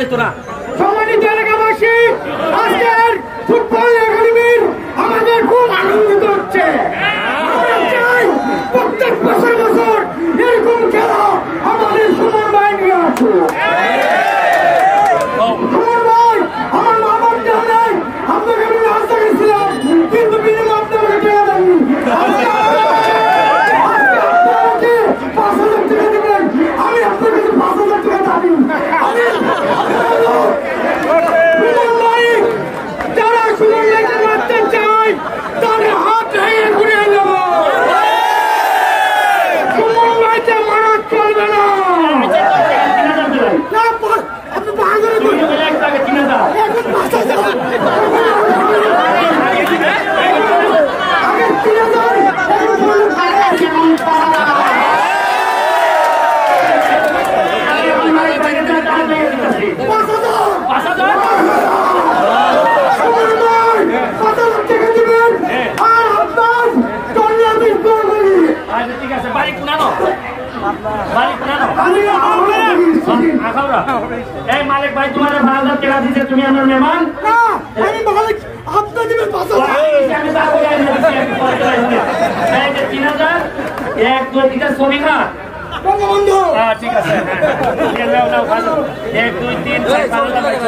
যেত না। সম্মানিত এলাকাবাসী, আজকের ফুটবল একাডেমির আমাদের খুব আনন্দিত হচ্ছে। আমরা চাই প্রত্যেক বছর বছর এরকম খেলা আমাদের সুমন ভাই নিয়ে আসুক। সুমন ভাই, আমার মা বাপ জানাই আপনাকে আমি রাস্তা গেছিলাম, কিন্তু বিনিময় আপনাকে টাকা দেননি। আমি আপনার কাছে 5,000 টাকা দাবি। যারা সুমন ভাইকে মারতে চায় তাদের হাত ভেঙে ঘুরিয়ে নেব। সুমন ভাইকে মারা চলবে না। আপনি 5,000 মালিক ভাই তোমার 5,000 টাকা দিতে, তুমি আমার মেহমান না, আমি মালিক আপনি দিবেন 5,000। আমি 3,000 1 2 3 ছবি খা বঙ্গবন্ধু। ঠিক আছে, 1 2 3 4 5,000